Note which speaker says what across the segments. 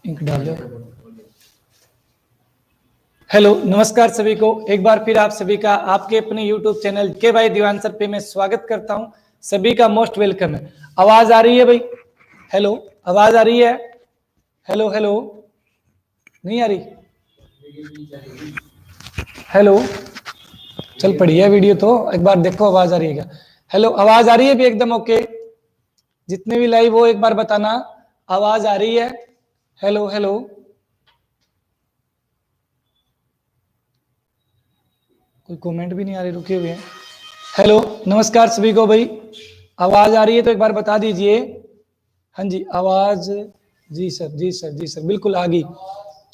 Speaker 1: Ink डाल दो। Hello, नमस्कार सभी को। एक बार फिर आप सभी का आपके अपने YouTube चैनल के भाई दीवान सर पे मैं स्वागत करता हूं। सभी का मोस्ट वेलकम है। आवाज आ रही है भाई? हेलो, आवाज आ रही है? हेलो हेलो, नहीं आ रही? हेलो, चल पड़ी है वीडियो तो एक बार देखो आवाज आ रही है क्या? हेलो, आवाज आ रही है भी एकदम ओके? जितने भी लाइव हो एक बार बताना आवाज आ रही है। हेलो हेलो, कोई कमेंट भी नहीं आ रही, रुके हुए हैं। हेलो, नमस्कार सभी को भाई। आवाज आ रही है तो एक बार बता दीजिए। हाँ जी, आवाज। जी सर, जी सर, जी सर, बिल्कुल आ गई।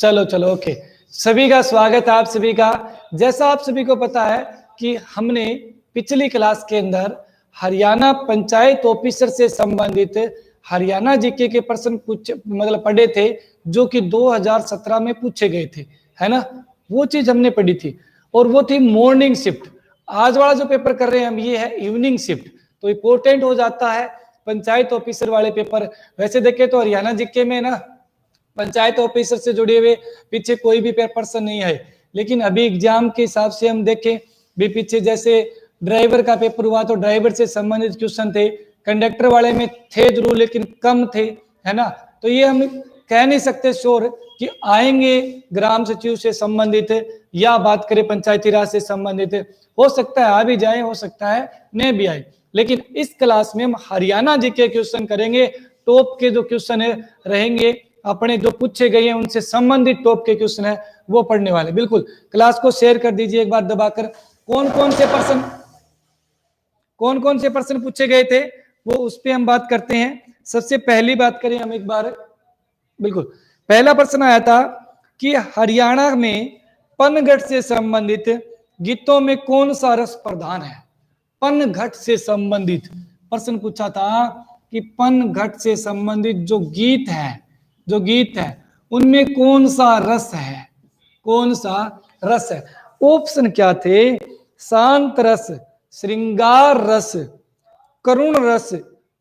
Speaker 1: चलो चलो ओके। सभी का स्वागत है आप सभी का। जैसा आप सभी को पता है कि हमने पिछली क्लास के अंदर हरियाणा पंचायत ऑफिसर से संबंधित हरियाणा जीके के प्रश्न पढ़े थे, जो कि 2017 में पूछे गए थे, है ना। वो चीज हमने पढ़ी थी और वो थी मॉर्निंग शिफ्ट। आज वाला जो पेपर कर रहे हैं हम, ये है इवनिंग शिफ्ट, तो इंपॉर्टेंट हो जाता है पंचायत ऑफिसर वाले पेपर। वैसे देखे तो हरियाणा जीके में ना पंचायत ऑफिसर से जुड़े हुए पीछे कोई भी पर्सन नहीं है, लेकिन अभी एग्जाम के हिसाब से हम देखें भी पीछे जैसे ड्राइवर का पेपर हुआ तो ड्राइवर से संबंधित क्वेश्चन थे, कंडक्टर वाले में थे जरूर लेकिन कम थे, है ना। तो ये हम कह नहीं सकते श्योर कि आएंगे ग्राम सचिव से संबंधित या बात करें पंचायती राज से संबंधित। हो सकता है आ भी जाए, हो सकता है नहीं भी आए, लेकिन इस क्लास में हम हरियाणा जी के क्वेश्चन करेंगे। टॉप के जो क्वेश्चन है रहेंगे अपने जो पूछे गए हैं उनसे संबंधित टॉप के क्वेश्चन है वो पढ़ने वाले। बिल्कुल क्लास को शेयर कर दीजिए एक बार दबाकर। कौन कौन से प्रश्न पूछे गए थे वो उस पर हम बात करते हैं। सबसे पहली बात करें हम एक बार, बिल्कुल पहला प्रश्न आया था कि हरियाणा में पनघट से संबंधित गीतों में कौन सा रस प्रधान है। पनघट से संबंधित प्रश्न पूछा था कि पनघट से संबंधित जो गीत है उनमें कौन सा रस है, कौन सा रस है। ऑप्शन क्या थे? शांत रस, श्रृंगार रस, करुण रस,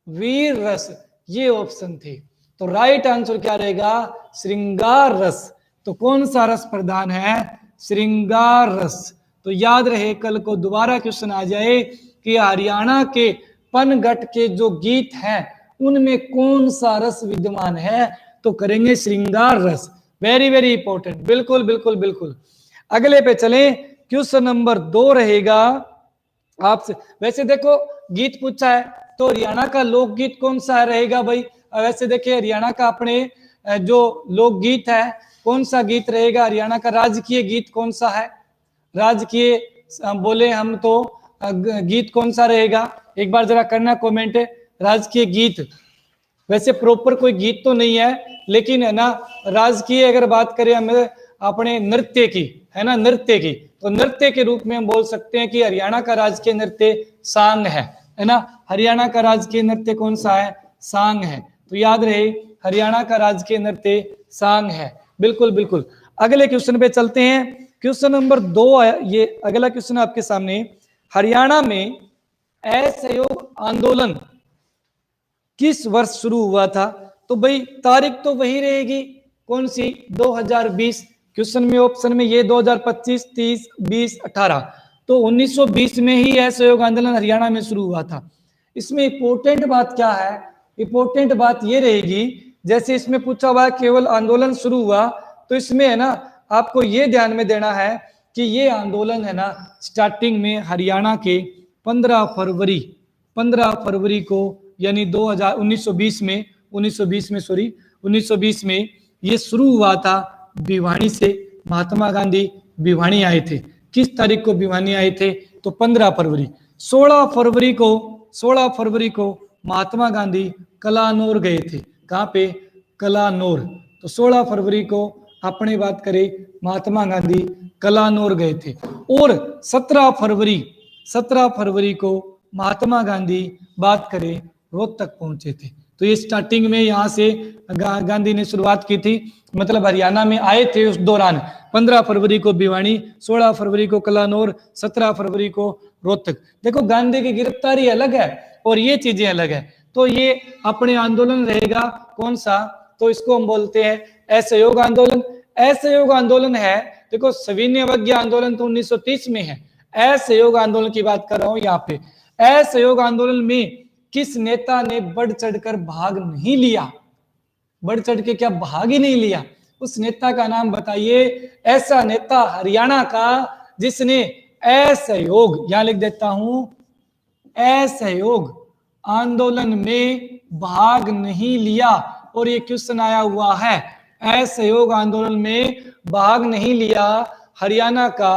Speaker 1: वीर रस, ये ऑप्शन थे। तो राइट आंसर क्या रहेगा? श्रृंगार रस। तो कौन सा रस प्रधान है? श्रृंगार रस। तो याद रहे, कल को दोबारा क्वेश्चन आ जाए कि हरियाणा के पनघट के जो गीत हैं उनमें कौन सा रस विद्यमान है, तो करेंगे श्रृंगार रस। Very very important. बिल्कुल बिल्कुल बिल्कुल। अगले पे चलें, क्वेश्चन नंबर 2 रहेगा आपसे। वैसे देखो गीत पूछा है तो हरियाणा का लोकगीत कौन सा रहेगा भाई? वैसे देखिए हरियाणा का अपने जो लोकगीत है कौन सा गीत रहेगा? हरियाणा का राजकीय गीत कौन सा है? राजकीय बोले हम तो गीत कौन सा रहेगा? एक बार जरा करना कमेंट। राजकीय गीत वैसे प्रॉपर कोई गीत तो नहीं है, लेकिन है ना राजकीय अगर बात करें हम अपने नृत्य की, है ना, नृत्य की, तो नृत्य के रूप में हम बोल सकते हैं कि हरियाणा का राजकीय नृत्य सांग है ना। हरियाणा का राजकीय नृत्य कौन सा है? सांग है। तो याद रहे हरियाणा का राजकीय नृत्य सांग है। बिल्कुल बिल्कुल। अगले क्वेश्चन पे चलते हैं। क्वेश्चन नंबर 2 ये अगला क्वेश्चन आपके सामने। हरियाणा में असहयोग आंदोलन किस वर्ष शुरू हुआ था? तो भाई तारीख तो वही रहेगी, कौन सी? 2020। क्वेश्चन में ऑप्शन में ये 2025, 30, 20, 18, तो 1920 में ही असहयोग आंदोलन हरियाणा में शुरू हुआ था। इसमें इंपॉर्टेंट बात क्या है? इंपॉर्टेंट बात ये रहेगी, जैसे इसमें पूछा हुआ केवल आंदोलन शुरू हुआ, तो इसमें है ना आपको ये ध्यान में देना है कि ये आंदोलन है ना स्टार्टिंग में हरियाणा के 15 फरवरी को यानी 1920 में ये शुरू हुआ था भिवानी से। महात्मा गांधी भिवानी आए थे। किस तारीख को भिवानी आए थे? तो 15 फरवरी। 16 फरवरी को महात्मा गांधी कलानौर गए थे। कहाँ पे? कलानौर। तो 16 फरवरी को अपने बात करें महात्मा गांधी कलानौर गए थे। और 17 फरवरी को महात्मा गांधी बात करें रोहतक पहुंचे थे। तो ये स्टार्टिंग में यहाँ से गांधी ने शुरुआत की थी, मतलब हरियाणा में आए थे उस दौरान। 15 फरवरी को भिवानी, 16 फरवरी को कलानौर, 17 फरवरी को रोहतक। देखो गांधी की गिरफ्तारी अलग है और ये चीजें अलग है। तो ये अपने आंदोलन रहेगा कौन सा? तो इसको हम बोलते हैं असहयोग आंदोलन। असहयोग आंदोलन है, देखो सविनय अवज्ञा आंदोलन तो 1930 में है, असहयोग आंदोलन की बात कर रहा हूं यहाँ पे। असहयोग आंदोलन में किस नेता ने बढ़ चढ़कर भाग नहीं लिया, बढ़ चढ़ के क्या भाग ही नहीं लिया, उस नेता का नाम बताइए। ऐसा नेता हरियाणा का जिसने असहयोग, यहां लिख देता हूं, असहयोग आंदोलन में भाग नहीं लिया। और ये क्वेश्चन आया हुआ है, असहयोग आंदोलन में भाग नहीं लिया हरियाणा का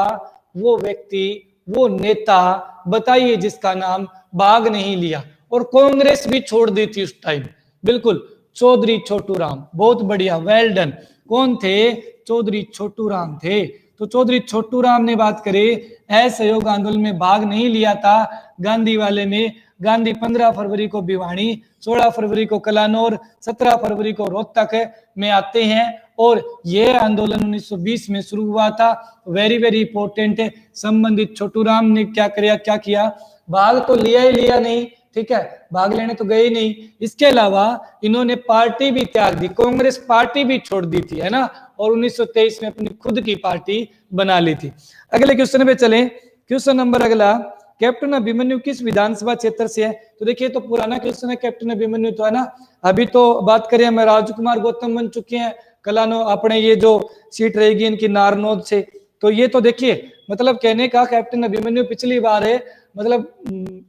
Speaker 1: वो व्यक्ति, वो नेता बताइए जिसका नाम भाग नहीं लिया। और कांग्रेस भी छोड़ दी थी उस टाइम, बिल्कुल, चौधरी छोटू राम। बहुत बढ़िया, वेल डन। कौन थे? चौधरी छोटू राम थे। तो चौधरी छोटू राम ने बात करी, असहयोग आंदोलन में भाग नहीं लिया था गांधी वाले में। गांधी 15 फरवरी को भिवानी, 16 फरवरी को कलानौर, 17 फरवरी को रोहतक में आते हैं। और यह आंदोलन 1920 में शुरू हुआ था। वेरी वेरी इंपॉर्टेंट है। संबंधित छोटू राम ने क्या किया, भाग तो लिया ही लिया नहीं, ठीक है, भाग लेने तो गए ही नहीं। इसके अलावा इन्होंने पार्टी भी त्याग दी, कांग्रेस पार्टी भी छोड़ दी थी, है ना। और 1923 में अपनी खुद की पार्टी बना ली थी। अगले क्वेश्चन पे चलें। क्वेश्चन नंबर अगला, कैप्टन अभिमन्यु किस विधानसभा क्षेत्र से है? तो देखिए तो पुराना क्वेश्चन है, कैप्टन अभिमन्यु तो है ना। अभी तो बात करें हम, राजकुमार गौतम बन चुके हैं कलानो, अपने ये जो सीट रहेगी इनकी नारनौद से। तो ये तो देखिए मतलब कहने का, कैप्टन अभिमन्यु पिछली बार है मतलब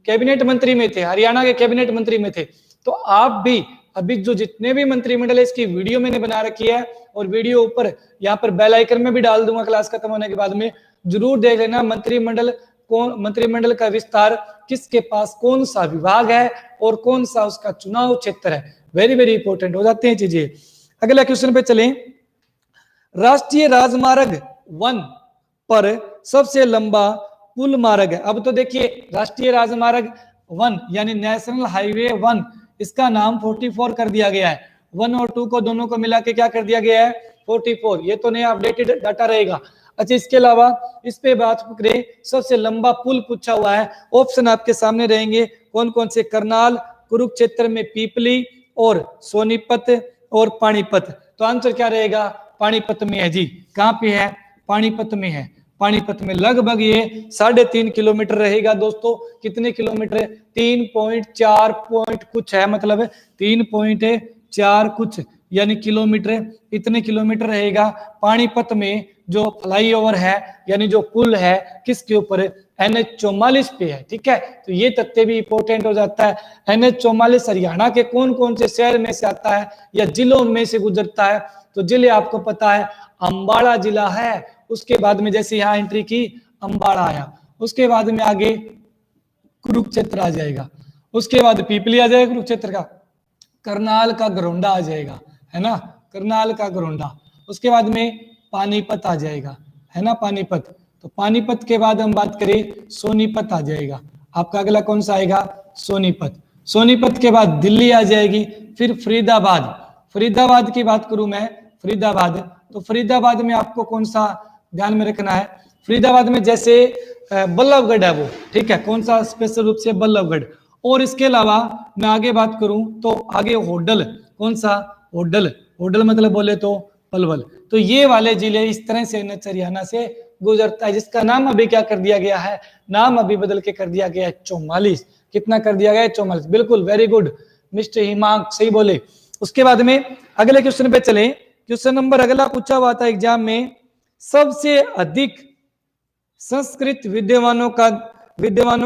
Speaker 1: कैबिनेट मंत्री में थे, हरियाणा के कैबिनेट मंत्री में थे। तो आप भी अभी जो जितने भी मंत्रिमंडल है इसकी वीडियो मैंने बना रखी है, और वीडियो ऊपर यहाँ पर बेल आइकन में भी डाल दूंगा क्लास खत्म होने के बाद में, जरूर देख लेना मंत्रिमंडल का विस्तार किसके पास कौन सा विभाग है और कौन सा उसका चुनाव क्षेत्र है। वेरी वेरी इंपॉर्टेंट हो जाते हैं चीजें। अगला क्वेश्चन पे चलें। राष्ट्रीय राजमार्ग 1 पर सबसे लंबा पुल मार्ग है। अब तो देखिए राष्ट्रीय राजमार्ग 1 यानी नेशनल हाईवे 1, इसका नाम 44 कर दिया गया है। 1 और 2 को दोनों को मिला के क्या कर दिया गया है? 44। ये तो नया अपडेटेड डाटा रहेगा। अच्छा, इसके अलावा इस पे बात करें, सबसे लंबा पुल पूछा हुआ है। ऑप्शन आपके सामने रहेंगे, कौन कौन से? करनाल, कुरुक्षेत्र में पीपली, और सोनीपत और पानीपत। तो आंसर क्या रहेगा? पानीपत में है जी। कहां पे है? पानीपत में है। पानीपत में लगभग ये 3.5 किलोमीटर रहेगा दोस्तों। कितने किलोमीटर? 3.4 कुछ है, मतलब 3.4 कुछ यानी किलोमीटर, इतने किलोमीटर रहेगा। पानीपत में जो फ्लाईओवर है यानी जो पुल है किसके ऊपर? NH-44 पे है, ठीक है। तो ये तथ्य भी इंपॉर्टेंट हो जाता है। NH-44 हरियाणा के कौन कौन से शहर में से आता है या जिलों में से गुजरता है? तो जिले आपको पता है, अंबाला जिला है, उसके बाद में जैसे यहाँ एंट्री की अंबाला आया, उसके बाद में आगे कुरुक्षेत्र आ जाएगा, उसके बाद पीपली आ जाएगा कुरुक्षेत्र का, करनाल का गरोंडा आ जाएगा, है ना, करनाल का गरोंडा, उसके बाद में पानीपत आ जाएगा, है ना, पानीपत। तो पानीपत के बाद हम बात करें सोनीपत आ जाएगा। आपका अगला कौन सा आएगा? सोनीपत। सोनीपत के बाद दिल्ली आ जाएगी, फिर फरीदाबाद। फरीदाबाद की बात करूं मैं, फरीदाबाद, तो फरीदाबाद में आपको कौन सा ध्यान में रखना है? फरीदाबाद में जैसे बल्लभगढ़ है वो, ठीक है, कौन सा? स्पेशल रूप से बल्लभगढ़। और इसके अलावा मैं आगे बात करूं तो आगे होडल, कौन सा? होडल। होडल मतलब बोले तो पलवल। तो ये वाले जिले इस तरह से हरियाणा से गुजरता है, जिसका नाम अभी क्या कर दिया गया है? नाम अभी बदल के कर दिया गया है 44। कितना कर दिया गया है? 44। बिल्कुल, वेरी गुड मिस्टर हिमांक, सही बोले। उसके बाद में अगले क्वेश्चन पे चले। क्वेश्चन नंबर अगला पूछा हुआ था एग्जाम में, सबसे अधिक संस्कृत विद्वानों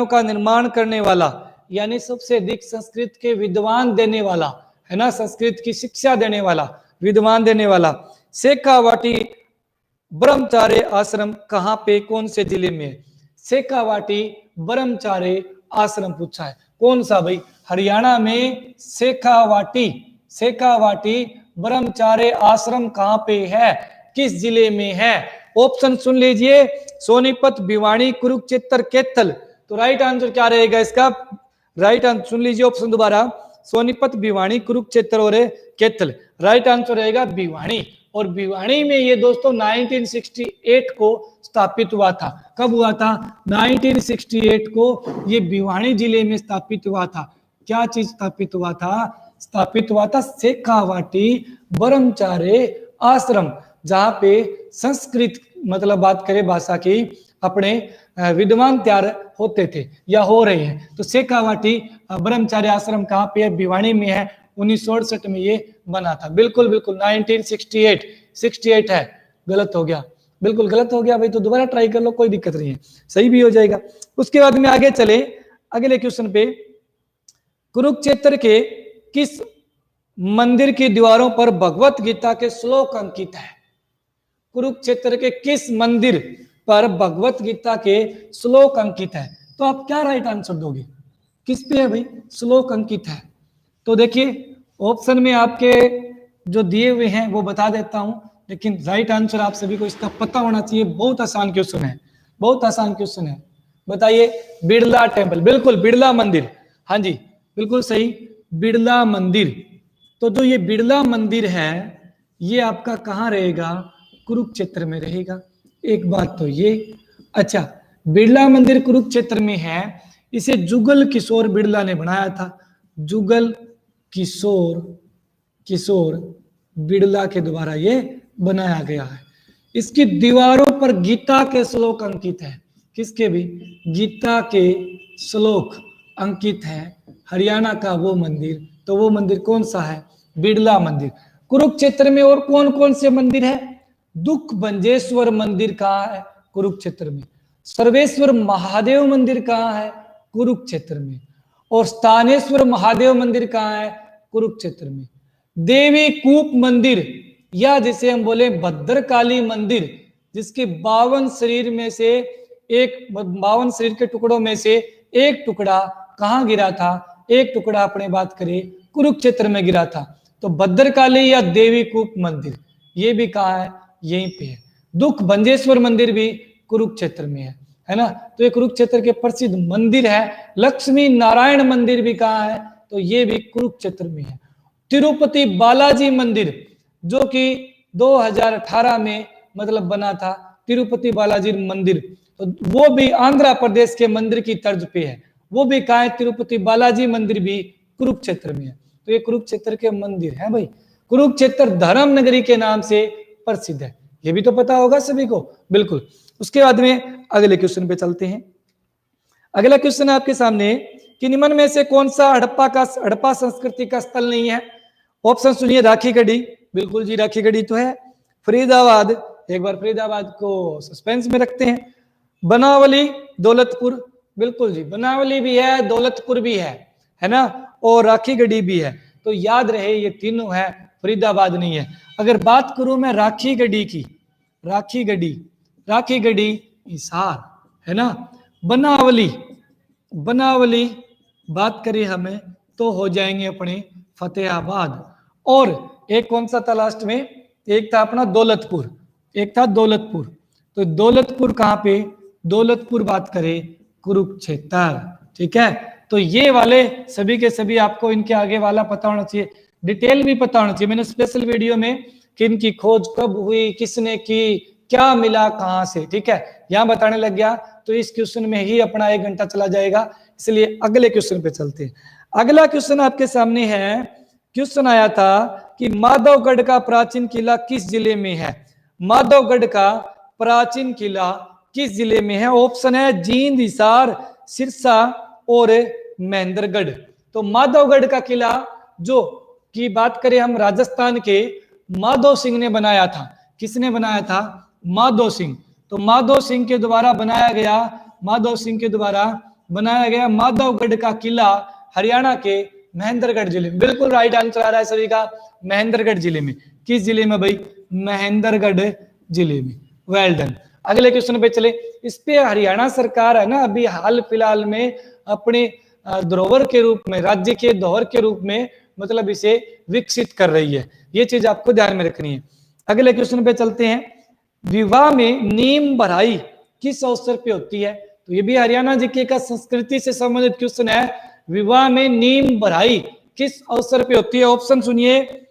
Speaker 1: का निर्माण करने वाला, यानी सबसे अधिक संस्कृत के विद्वान देने वाला, है ना, संस्कृत की शिक्षा देने वाला, विद्वान देने वाला, शेखावाटी ब्रह्मचार्य आश्रम कहां पे, कौन से जिले में है? शेखावाटी ब्रह्मचार्य आश्रम पूछा है। कौन सा भाई? हरियाणा में शेखावाटी ब्रह्मचार्य आश्रम कहां पे है, किस जिले में है? ऑप्शन सुन लीजिए, सोनीपत, भिवानी, कुरुक्षेत्र, कैथल। तो राइट आंसर क्या रहेगा इसका? राइट आंसर सुन लीजिए ऑप्शन दोबारा, सोनीपत, भिवानी, कुरुक्षेत्र और कैथल। राइट आंसर रहेगा भिवानी। और भिवानी में ये दोस्तों 1968 को स्थापित हुआ था। कब हुआ था? 1968 को ये भिवानी जिले में स्थापित हुआ था। क्या चीज स्थापित हुआ था? स्थापित हुआ था शेखावाटी ब्रह्मचार्य आश्रम, जहां पे संस्कृत मतलब बात करें भाषा की अपने विद्वान तैयार होते थे या हो रहे हैं। तो शेखावाटी ब्रह्मचार्य आश्रम कहाँ पे है? भिवानी में है। 1968 में ये बना था। बिल्कुल बिल्कुल 1968 है। गलत हो गया, बिल्कुल गलत हो गया भाई, तो दोबारा ट्राई कर लो, कोई दिक्कत नहीं है, सही भी हो जाएगा। उसके बाद में आगे चले अगले क्वेश्चन पे। कुरुक्षेत्र के किस मंदिर की दीवारों पर भगवत गीता के श्लोक अंकित है? कुरुक्षेत्र के किस मंदिर पर भगवत गीता के श्लोक अंकित है? तो आप क्या राइट आंसर दोगे? किस पे है भाई श्लोक अंकित है? तो देखिए ऑप्शन में आपके जो दिए हुए हैं वो बता देता हूं, लेकिन राइट आंसर आप सभी को इसका पता होना चाहिए। बहुत आसान क्वेश्चन है, बहुत आसान क्वेश्चन है। बताइए। बिड़ला टेम्पल, बिल्कुल बिड़ला मंदिर, हाँ जी बिल्कुल सही, बिड़ला मंदिर। तो जो ये बिड़ला मंदिर है ये आपका कहाँ रहेगा? कुरुक्षेत्र में रहेगा। एक बात तो ये। अच्छा, बिड़ला मंदिर कुरुक्षेत्र में है, इसे जुगल किशोर बिड़ला ने बनाया था। जुगल किशोर बिड़ला के द्वारा ये बनाया गया है। इसकी दीवारों पर गीता के श्लोक अंकित है। किसके भी? गीता के श्लोक अंकित है। हरियाणा का वो मंदिर, तो वो मंदिर कौन सा है? बिड़ला मंदिर। कुरुक्षेत्र में और कौन कौन से मंदिर है? दुख भंजेश्वर मंदिर कहाँ है? कुरुक्षेत्र में। सर्वेश्वर महादेव मंदिर कहाँ है? कुरुक्षेत्र में। और स्थानेश्वर महादेव मंदिर कहाँ है? कुरुक्षेत्र में। देवी कूप मंदिर, या जिसे हम बोले भद्रकाली मंदिर, जिसके 52 शरीर में से एक 52 शरीर के टुकड़ों में से एक टुकड़ा कहाँ गिरा था? एक टुकड़ा अपने बात करें कुरुक्षेत्र में गिरा था। तो भद्रकाली या देवी कूप मंदिर ये भी कहाँ है? यहीं पे है। दुख भंजेश्वर मंदिर भी कुरुक्षेत्र में है ना। तो ये कुरुक्षेत्र के प्रसिद्ध मंदिर है। लक्ष्मी नारायण मंदिर भी कहाँ है? तो ये भी कुरुक्षेत्र में है। तिरुपति बालाजी मंदिर जो कि 2018 में मतलब बना था, तिरुपति बालाजी मंदिर, तो वो भी आंध्र प्रदेश के मंदिर की तर्ज पे है। वो भी कहाँ है? तिरुपति बालाजी मंदिर भी कुरुक्षेत्र में है। तो ये कुरुक्षेत्र के मंदिर है भाई। कुरुक्षेत्र धर्म नगरी के नाम से प्रसिद्ध है, ये भी तो पता होगा सभी को। बिल्कुल। उसके बाद में अगले क्वेश्चन पे चलते हैं। अगला क्वेश्चन आपके सामने कि निम्न में से कौन सा हड़प्पा संस्कृति का स्थल नहीं है? ऑप्शन सुनिए। राखीगढ़ी, बिल्कुल जी राखीगढ़ी तो है। फरीदाबाद, एक बार फरीदाबाद को सस्पेंस में रखते हैं। बनावली, दौलतपुर, बिल्कुल जी बनावली भी है, दौलतपुर भी है ना, और राखीगढ़ी भी है। तो याद रहे ये तीनों है, फरीदाबाद नहीं है। अगर बात करूं मैं राखीगढ़ी की, राखीगढ़ी हिसार है ना। बनावली बात करें हमें तो हो जाएंगे अपने फतेहाबाद। और एक कौन सा था लास्ट में? एक था अपना दौलतपुर, एक था दौलतपुर। तो दौलतपुर कहाँ पे? दौलतपुर बात करें कुरुक्षेत्र, ठीक है। तो ये वाले सभी के सभी आपको इनके आगे वाला पता होना चाहिए, डिटेल भी पता होना चाहिए। मैंने स्पेशल वीडियो में कि इनकी खोज कब हुई, किसने की, क्या मिला, कहां से, ठीक है, यहां बताने लग गया तो इस क्वेश्चन में ही अपना 1 घंटा चला जाएगा। इसलिए अगले क्वेश्चन पे चलते हैं। अगला क्वेश्चन आपके सामने है। क्वेश्चन आया था कि माधवगढ़ का प्राचीन किला किस जिले में है? माधवगढ़ का प्राचीन किला किस जिले में है? ऑप्शन है जींद, हिसार, सिरसा और महेंद्रगढ़। तो माधवगढ़ का किला जो की बात करें हम राजस्थान के माधो सिंह ने बनाया था। किसने बनाया था? माधो सिंह। तो माधो सिंह के द्वारा बनाया गया माधवगढ़ का किला हरियाणा के महेंद्रगढ़ जिले में। बिल्कुल राइट आंसर आ रहा है सभी का, महेंद्रगढ़ जिले में। किस जिले में भाई? महेंद्रगढ़ जिले में। Well done. अगले क्वेश्चन पे चले। इस पे हरियाणा सरकार है ना अभी हाल फिलहाल में अपने धरोहर के रूप में, राज्य के धरोहर के रूप में मतलब इसे विकसित कर रही है। ये चीज आपको ध्यान में रखनी है। अगले क्वेश्चन पे चलते हैं। विवाह में नीम भराई किस अवसर पे होती है? तो ये भी हरियाणा जीके का संस्कृति से संबंधित क्वेश्चन है। विवाह में नीम भराई किस अवसर पे होती है? ऑप्शन सुनिए।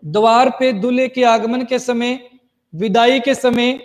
Speaker 1: द्वार पे दूल्हे के आगमन के समय, विदाई के समय,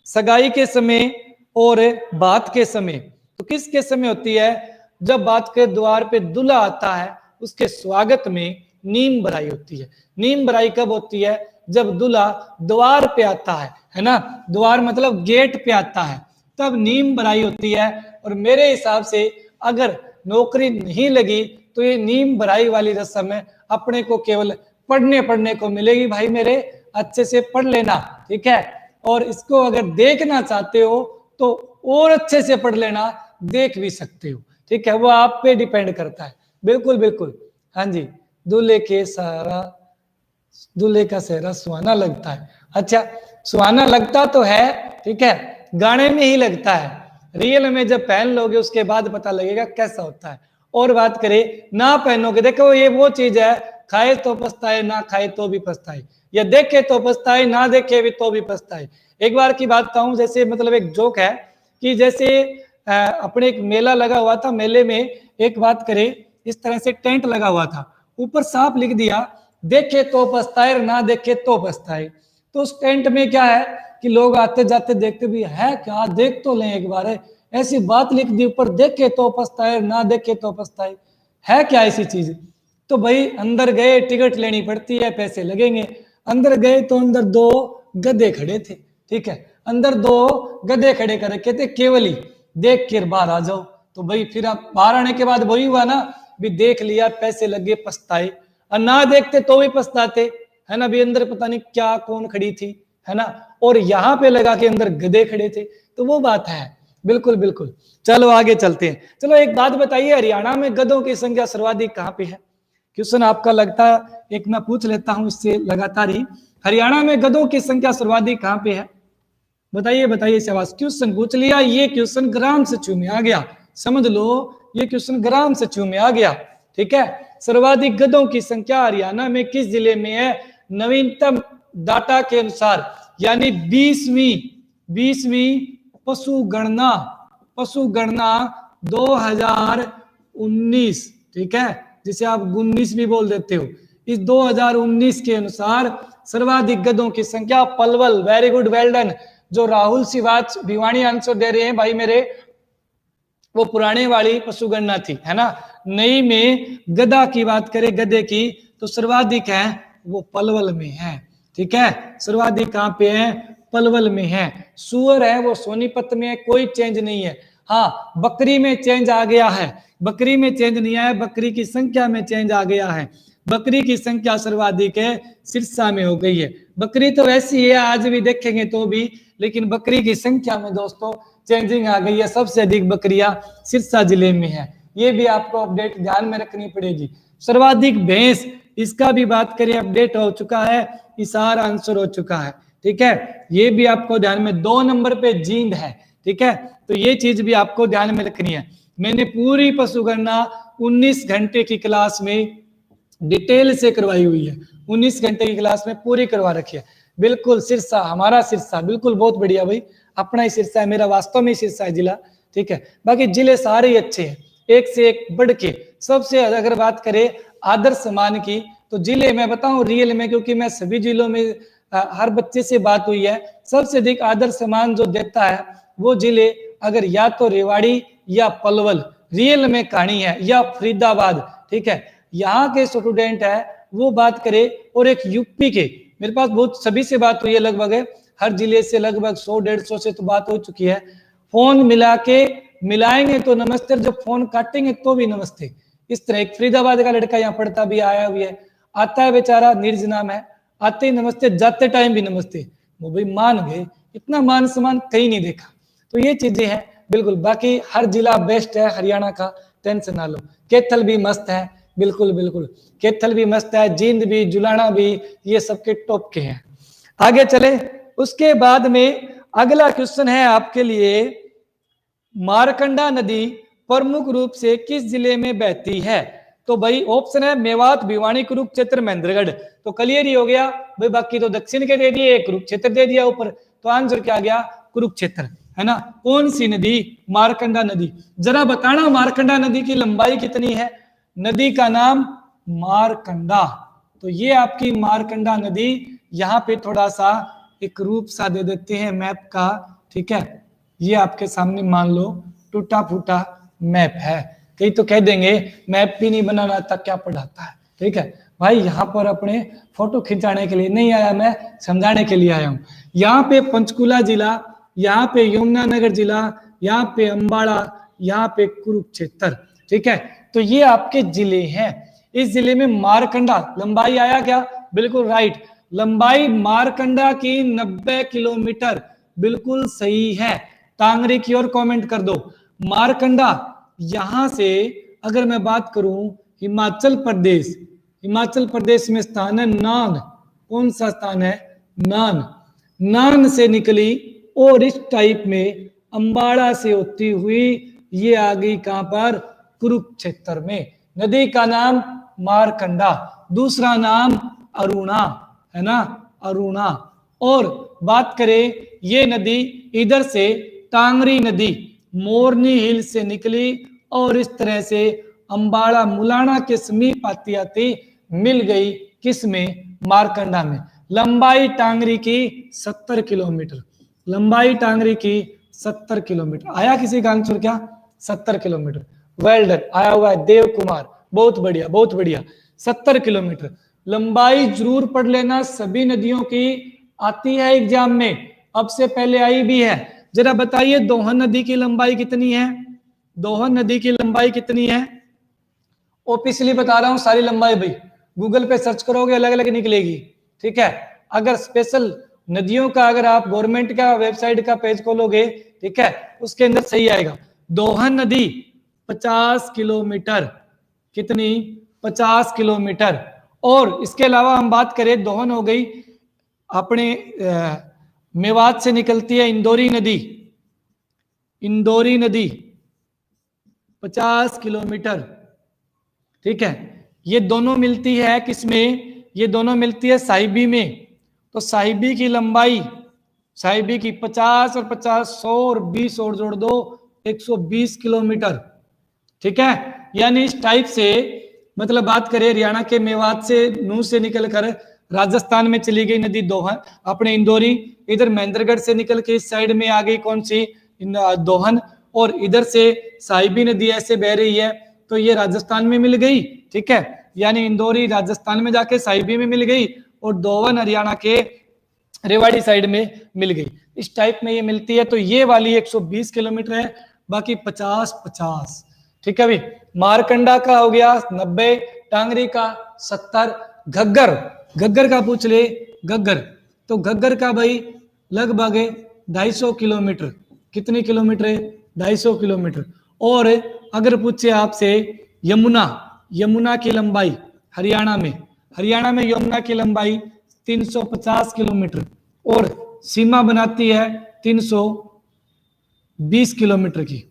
Speaker 1: सगाई के समय और बात के समय। तो किसके समय होती है? जब बात के द्वार पे दूल्हा आता है उसके स्वागत में नीम भराई होती है। नीम भराई कब होती है? जब दूल्हा द्वार पे आता है ना, द्वार मतलब गेट पे आता है, तब नीम भराई होती है। और मेरे हिसाब से अगर नौकरी नहीं लगी तो ये नीम भराई वाली रस्म है अपने को केवल पढ़ने को मिलेगी। भाई मेरे अच्छे से पढ़ लेना, ठीक है। और इसको अगर देखना चाहते हो तो और अच्छे से पढ़ लेना, देख भी सकते हो, ठीक है, वो आप पे डिपेंड करता है। बिल्कुल बिल्कुल, हाँ जी। दूल्हे का सेहरा सुहाना लगता है। अच्छा, सुहाना लगता तो है, ठीक है, गाने में ही लगता है, रियल में जब पहन लोगे उसके बाद पता लगेगा कैसा होता है। और बात करें ना पहनोगे, देखो ये वो चीज है, खाए तो पछताए, ना खाए तो भी पछताए, या देखे तो पछताए, ना देखे भी तो भी पछताए। एक बार की बात कहूं, जैसे मतलब एक जोक है कि जैसे अपने एक मेला लगा हुआ था, मेले में एक बात करें इस तरह से टेंट लगा हुआ था, ऊपर साफ लिख दिया देखे तो पछताए, ना देखे तो पछताए। तो उस टेंट में क्या है कि लोग आते जाते देखते भी है क्या, देख तो लें एक बार, ऐसी बात लिख दी ऊपर, देखे तो पछताए, ना देखे तो पछताए, है क्या ऐसी चीज। तो भाई अंदर गए, टिकट लेनी पड़ती है, पैसे लगेंगे। अंदर गए तो अंदर दो गधे खड़े थे, ठीक है, अंदर दो गधे खड़े कर रखे थे, केवल ही देख कर बाहर आ जाओ। तो भाई फिर आप बाहर आने के बाद वही हुआ ना, भी देख लिया, पैसे लगे, पछताए, और ना देखते तो भी पछताते, है ना, भी अंदर पता नहीं क्या कौन खड़ी थी, है ना, और यहाँ पे लगा के अंदर गधे खड़े थे। तो वो बात है, बिल्कुल बिल्कुल। चलो आगे चलते हैं। चलो एक बात बताइए, हरियाणा में गधों की संख्या सर्वाधिक कहाँ पे है? क्वेश्चन आपका लगता है, एक मैं पूछ लेता हूं इससे लगातार ही, हरियाणा में गधों की संख्या सर्वाधिक कहाँ पे है? बताइए बताइए शाबाश, क्वेश्चन पूछ लिया। ये क्वेश्चन ग्राम सचिव में आ गया, समझ लो ये क्वेश्चन ग्राम सचिव में आ गया, ठीक है। सर्वाधिक गधों की संख्या हरियाणा में किस जिले में है? नवीनतम डाटा के अनुसार, यानी 20वीं पशु गणना 2019, ठीक है, जिसे आप 19 भी बोल देते हो, इस 2019 के अनुसार सर्वाधिक गधों की संख्या Palwal, very good, well done. जो राहुल सिवाच भिवानी आंसर दे रहे हैं भाई मेरे, वो पुराने वाली पशु गणना थी, है ना। नई में गधा की बात करें, गधे की, तो सर्वाधिक है वो पलवल में है, ठीक है, सर्वाधिक कहाँ पे है? पलवल में है। सुअर है वो सोनीपत में है, कोई चेंज नहीं है। हाँ, बकरी में चेंज आ गया है, बकरी में चेंज नहीं आया, बकरी की संख्या में चेंज आ गया है। बकरी की संख्या सर्वाधिक है सिरसा में हो गई है। बकरी तो वैसी है, आज भी देखेंगे तो भी, लेकिन बकरी की संख्या में दोस्तों चेंजिंग आ गई है, सबसे अधिक बकरियां सिरसा जिले में है। ये भी आपको अपडेट ध्यान में रखनी पड़ेगी। सर्वाधिक भैंस, इसका भी बात करें, अपडेट हो चुका है, इशार आंसर हो चुका है, ठीक है, ये भी आपको ध्यान में। 2 नंबर पे जींद है, ठीक है, तो ये चीज भी आपको ध्यान में रखनी है। मैंने पूरी पशु गणना 19 घंटे की क्लास में डिटेल से करवाई हुई है, 19 घंटे की क्लास में पूरी करवा रखी है। बिल्कुल सिरसा, हमारा सिरसा, बिल्कुल बहुत बढ़िया भाई, अपना ही सिरसा है, मेरा वास्तव में सिरसा है जिला, ठीक है। बाकी जिले सारे ही अच्छे हैं, एक से एक बढ़ के। सबसे अगर बात करें आदर्श सम्मान की, तो जिले में बताऊं रियल में, क्योंकि मैं सभी जिलों में हर बच्चे से बात हुई है, सबसे अधिक आदर्श सम्मान जो देता है वो जिले अगर या तो रेवाड़ी या पलवल रियल में कहानी है, या फरीदाबाद, ठीक है, यहाँ के स्टूडेंट है वो बात करे। और एक यूपी के, मेरे पास बहुत सभी से बात हुई है, लगभग हर जिले से लगभग 100-150 से तो बात हो चुकी है। फोन मिला के मिलाएंगे तो नमस्ते, जब फोन काटेंगे तो भी नमस्ते। इस तरह एक फरीदाबाद का लड़का यहाँ पढ़ता भी आया भी है, आता है बेचारा, नीरज नाम है, आते ही नमस्ते, जाते टाइम भी नमस्ते। वो भाई मान गए, इतना मान सम्मान कहीं नहीं देखा। तो ये चीजें हैं, बिल्कुल। बाकी हर जिला बेस्ट है हरियाणा का, टेंशन ना लो। कैथल भी मस्त है, बिल्कुल बिल्कुल, कैथल भी मस्त है, जींद भी, जुलाना भी, ये सबके टॉप के हैं। आगे चले, उसके बाद में अगला क्वेश्चन है आपके लिए, मारकंडा नदी प्रमुख रूप से किस जिले में बहती है? तो भाई ऑप्शन है मेवात, भिवानी, कुरुक्षेत्र, महेंद्रगढ़। तो क्लियर ही हो गया भाई, बाकी तो दक्षिण के दे दिए, कुरुक्षेत्र दे दिया ऊपर, तो आंसर क्या आ गया? कुरुक्षेत्र, है ना। कौन सी नदी? मारकंडा नदी। जरा बताना मारकंडा नदी की लंबाई कितनी है? नदी का नाम मारकंडा। तो ये आपकी मारकंडा नदी, यहाँ पे थोड़ा सा एक रूप सा दे देते हैं मैप का, ठीक है, ये आपके सामने मान लो टूटा फूटा मैप है। कई तो कह देंगे मैप भी नहीं बनाना आता, क्या पढ़ाता है, ठीक है। भाई यहाँ पर अपने फोटो खिंचाने के लिए नहीं आया, मैं समझाने के लिए आया हूँ। यहाँ पे पंचकुला जिला, यहाँ पे यमुनानगर जिला, यहाँ पे अंबाला, यहाँ पे कुरुक्षेत्र, ठीक है। तो ये आपके जिले हैं। इस जिले में मारकंडा, लंबाई आया क्या? बिल्कुल राइट, लंबाई मारकंडा की 90 किलोमीटर, बिल्कुल सही है। टांगरी की ओर कमेंट कर दो। मारकंडा यहां से अगर मैं बात करूं हिमाचल प्रदेश, हिमाचल प्रदेश में स्थान है नान। कौन सा स्थान है? नान। नान से निकली और इस टाइप में अंबाला से होती हुई ये आ गई कहां पर? कुरुक्षेत्र में। नदी का नाम मारकंडा, दूसरा नाम अरुणा, है ना, अरुणा। और बात करें ये नदी इधर से टांगरी नदी मोरनी हिल से निकली और इस तरह से अंबाला मुलाना के समीप आती आती मिल गई किसमें? मारकंडा में। लंबाई टांगरी की 70 किलोमीटर, लंबाई टांगरी की 70 किलोमीटर। आया किसी का आंसर क्या? 70 किलोमीटर। वेल डन, आया हुआ है देव कुमार, बहुत बढ़िया बहुत बढ़िया। 70 किलोमीटर लंबाई जरूर पढ़ लेना, सभी नदियों की आती है एग्जाम में, अब से पहले आई भी है। जरा बताइए दोहन नदी की लंबाई कितनी है? दोहन नदी की लंबाई कितनी है? ऑफिशियली बता रहा हूं सारी लंबाई भाई, गूगल पे सर्च करोगे अलग अलग निकलेगी, ठीक है। अगर स्पेशल नदियों का अगर आप गवर्नमेंट का वेबसाइट का पेज खोलोगे, ठीक है, उसके अंदर सही आएगा। दोहन नदी 50 किलोमीटर, कितनी? 50 किलोमीटर। और इसके अलावा हम बात करें, दोहन हो गई अपने मेवात से निकलती है इंदौरी नदी, इंदौरी नदी 50 किलोमीटर, ठीक है। ये दोनों मिलती है किसमें? ये दोनों मिलती है साहिबी में। तो साहिबी की लंबाई, साहिबी की 50 और 50 100 और 20 और जोड़ दो 120 किलोमीटर, ठीक है। यानी इस टाइप से मतलब बात करें हरियाणा के मेवात से नूह से निकलकर राजस्थान में चली गई नदी दोहन अपने इंदौरी, इधर महेंद्रगढ़ से निकल के इस साइड में आ गई कौन सी? दोहन। और इधर से साहिबी नदी ऐसे बह रही है तो ये राजस्थान में मिल गई, ठीक है। यानी इंदौरी राजस्थान में जाके साहिबी में मिल गई और दोहन हरियाणा के रेवाड़ी साइड में मिल गई। इस टाइप में ये मिलती है। तो ये वाली 120 किलोमीटर है, बाकी 50-50, ठीक है भाई। मारकंडा का हो गया 90, टांगरी का 70, घग्गर, घग्गर का पूछ ले, घग्गर तो घग्गर का भाई लगभग 250 किलोमीटर। कितनी किलोमीटर है? 250 किलोमीटर। और अगर पूछे आपसे यमुना, यमुना की लंबाई हरियाणा में, हरियाणा में यमुना की लंबाई 350 किलोमीटर और सीमा बनाती है 320 किलोमीटर की।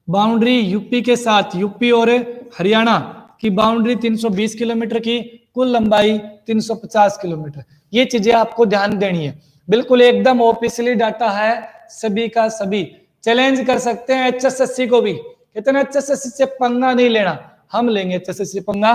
Speaker 1: बाउंड्री यूपी के साथ, यूपी और हरियाणा की बाउंड्री 320 किलोमीटर की, कुल लंबाई 350 किलोमीटर। ये चीजें आपको ध्यान देनी है, बिल्कुल एकदम ऑफिशियली डाटा है, सभी का सभी चैलेंज कर सकते हैं HSSC को भी। कितने HSSC से पंगा नहीं लेना, हम लेंगे HSSC पंगा।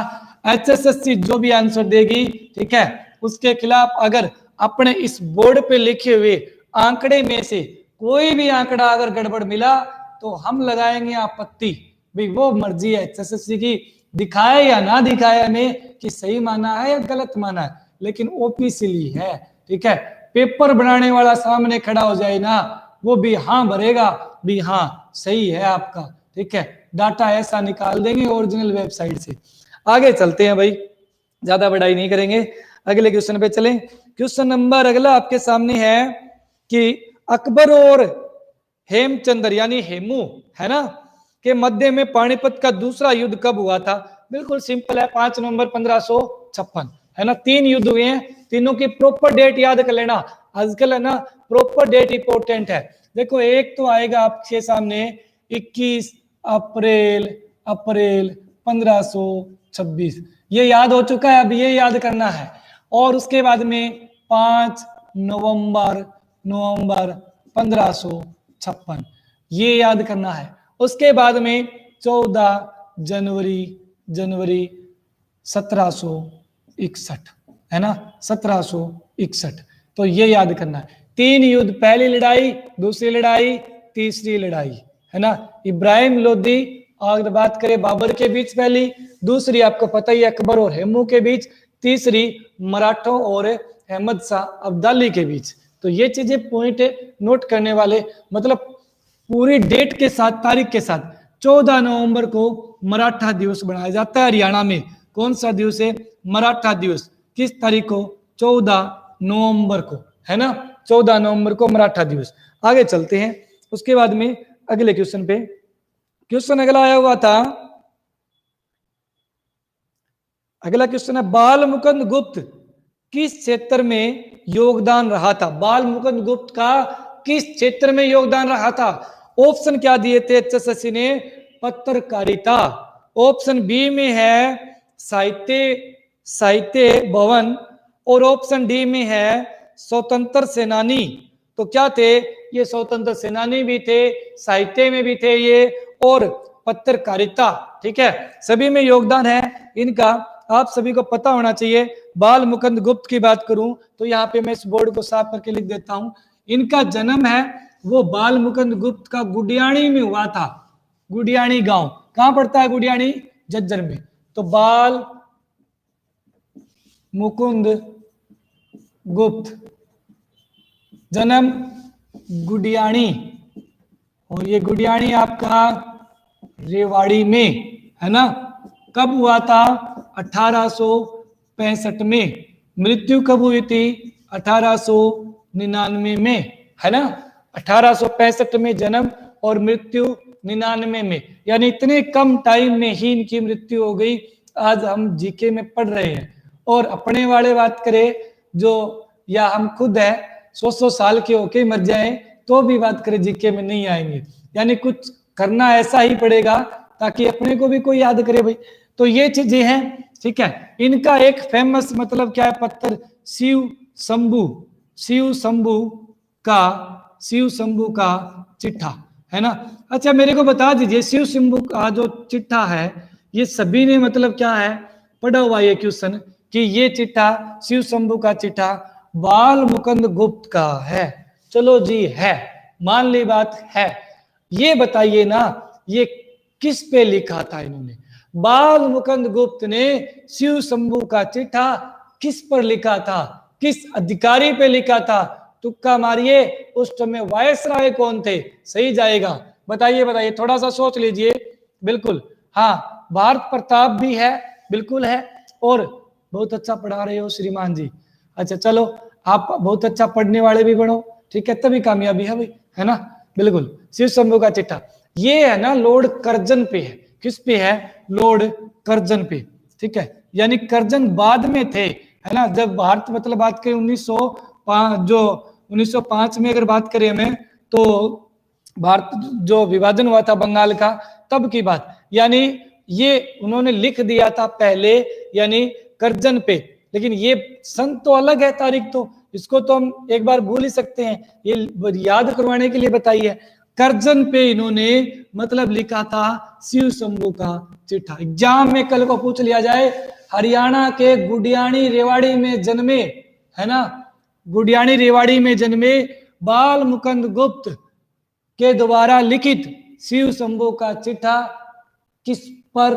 Speaker 1: HSSC जो भी आंसर देगी, ठीक है, उसके खिलाफ अगर अपने इस बोर्ड पे लिखे हुए आंकड़े में से कोई भी आंकड़ा अगर गड़बड़ मिला तो हम लगाएंगे आपत्ति। भाई वो मर्जी है HSSC की, दिखाए या ना दिखाए हमें कि सही माना है या गलत माना है, लेकिन ऑफिशियली है, ठीक है। पेपर बनाने वाला सामने खड़ा हो जाए ना, वो भी हाँ भरेगा, भी हाँ सही है आपका, ठीक है। डाटा ऐसा निकाल देंगे ओरिजिनल वेबसाइट से। आगे चलते हैं भाई, ज्यादा बढ़ाई नहीं करेंगे, अगले क्वेश्चन पे चलें। क्वेश्चन नंबर अगला आपके सामने है कि अकबर और हेमचंद्र यानी हेमू, है ना, के मध्य में पानीपत का दूसरा युद्ध कब हुआ था? बिल्कुल सिंपल है, 5 नवंबर 1556, है ना। 3 युद्ध हुए हैं, तीनों की प्रॉपर डेट याद कर लेना, आजकल है ना प्रॉपर डेट इंपॉर्टेंट है। देखो एक तो आएगा आपके सामने 21 अप्रैल 1526, ये याद हो चुका है, अब ये याद करना है। और उसके बाद में 5 नवंबर 1556, ये याद करना है। उसके बाद में 14 जनवरी 1761, है ना, 1761, तो ये याद करना है। 3 युद्ध, पहली लड़ाई, दूसरी लड़ाई, तीसरी लड़ाई, है ना। इब्राहिम लोदी और बात करें बाबर के बीच पहली, दूसरी आपको पता ही अकबर और हेमू के बीच, तीसरी मराठों और अहमद शाह अब्दाली के बीच। तो ये चीजें पॉइंट नोट करने वाले, मतलब पूरी डेट के साथ, तारीख के साथ 14 नवंबर को मराठा दिवस मनाया जाता है हरियाणा में। कौन सा दिवस है? मराठा दिवस। किस तारीख को? 14 नवंबर को, है ना, 14 नवंबर को मराठा दिवस। आगे चलते हैं, उसके बाद में अगले क्वेश्चन पे। क्वेश्चन अगला आया हुआ था, अगला क्वेश्चन है बाल मुकुंद गुप्त किस क्षेत्र में योगदान रहा था? बाल मुकुंद गुप्त का किस क्षेत्र में योगदान रहा था? ऑप्शन क्या दिए थे एचएसएससी ने? पत्रकारिता। ऑप्शन बी में है साहित्य भवन, और ऑप्शन डी में है स्वतंत्र सेनानी। तो क्या थे ये? स्वतंत्र सेनानी भी थे, साहित्य में भी थे ये, और पत्रकारिता। ठीक है, सभी में योगदान है इनका, आप सभी को पता होना चाहिए। बाल मुकुंद गुप्त की बात करूं तो यहाँ पे मैं इस बोर्ड को साफ करके लिख देता हूं। इनका जन्म है वो बाल मुकुंद गुप्त का गुडियाणी में हुआ था। गुडियाणी गांव कहां पड़ता है? गुडियाणी, झज्जर में। तो बाल मुकुंद गुप्त जन्म गुडियाणी, और ये गुडियाणी आपका रेवाड़ी में, है ना। कब हुआ था? 1865 में। मृत्यु कब हुई थी? 1899 में, है ना। 1865 में जन्म और मृत्यु 99 में, यानी इतने कम टाइम में ही इनकी मृत्यु हो गई। आज हम जीके में पढ़ रहे हैं, और अपने वाले बात करें जो, या हम खुद है 100 साल के होके मर जाएं तो भी बात करें जीके में नहीं आएंगे। यानी कुछ करना ऐसा ही पड़ेगा ताकि अपने को भी कोई याद करे भाई। तो ये चीजें हैं, ठीक है। इनका एक फेमस मतलब क्या है? पत्थर शिव शंभू का चिट्ठा, है ना। अच्छा मेरे को बता दीजिए, शिव शंभू का जो चिट्ठा है, ये सभी ने मतलब क्या है पढ़ा हुआ ये क्वेश्चन, कि ये चिट्ठा शिव शंभू का चिट्ठा बाल मुकुंद गुप्त का है। चलो जी है, मान ली बात है। ये बताइए ना, ये किस पे लिखा था इन्होंने? बाल मुकुंद गुप्त ने शिव शंभू का चिट्ठा किस पर लिखा था? किस अधिकारी पे लिखा था? तुक्का मारिए, उस समय वायसराय कौन थे? सही जाएगा, बताइए बताइए, थोड़ा सा सोच लीजिए। बिल्कुल हाँ, भारत प्रताप भी है, बिल्कुल है। और बहुत अच्छा पढ़ा रहे हो श्रीमान जी। अच्छा चलो, आप बहुत अच्छा पढ़ने वाले भी बनो, ठीक है, तभी कामयाबी है भाई, है ना। बिल्कुल, शिव शंभू का चिट्ठा ये है ना लॉर्ड कर्जन पे है। किस पे है? लॉर्ड कर्जन पे, ठीक है। यानी कर्जन बाद में थे, है ना। जब भारत मतलब बात करें 1905 में अगर बात करें हमें, तो भारत जो विभाजन हुआ था बंगाल का, तब की बात। यानी ये उन्होंने लिख दिया था पहले, यानी कर्जन पे। लेकिन ये सन तो अलग है, तारीख तो, इसको तो हम एक बार भूल ही सकते हैं, ये याद करवाने के लिए बताइए। कर्जन पे इन्होंने मतलब लिखा था शिव शंभू का चिट्ठा। एग्जाम में कल को पूछ लिया जाए, हरियाणा के गुडियाणी रेवाड़ी में जन्मे, है ना, गुडियाणी रेवाड़ी में जन्मे बाल मुकुंद गुप्त के द्वारा लिखित शिव शंभू का चिट्ठा किस पर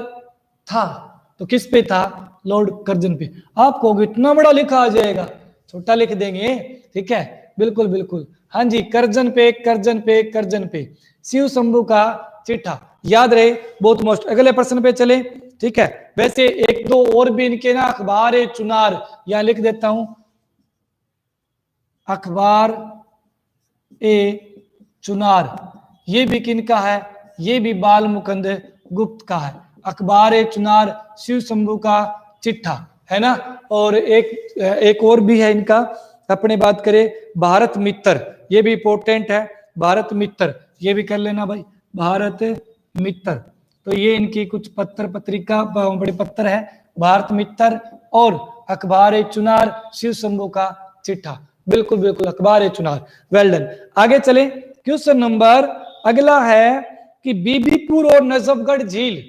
Speaker 1: था? तो किस पे था? लॉर्ड कर्जन पे। आपको इतना बड़ा लिखा आ जाएगा, छोटा लिख देंगे, ठीक है। बिल्कुल बिल्कुल, हाँ जी, कर्जन पे शिव शंभू का चिट्ठा, याद रहे, बहुत मोस्ट। अगले प्रश्न पे चले, ठीक है। वैसे एक दो और भी इनके ना, अखबार ए चुनार, यहां लिख देता हूं, अखबार ए चुनार, ये भी किनका है? ये भी बाल मुकुंद गुप्त का है। अखबार ए चुनार, शिव शंभू का चिट्ठा, है ना। और एक और भी है इनका, अपने बात करें भारत मित्र, ये भी इंपॉर्टेंट है। भारत मित्र ये भी कर लेना भाई, भारत मित्र। तो ये इनकी कुछ पत्र पत्रिका बड़े पत्र है, भारत मित्र और अखबार ए चुनार, शिव शंभू का चिट्ठा। बिल्कुल बिल्कुल, अखबार ए चुनार, वेल डन। आगे चले, क्वेश्चन नंबर अगला है कि बीबीपुर और नजफगढ़ झील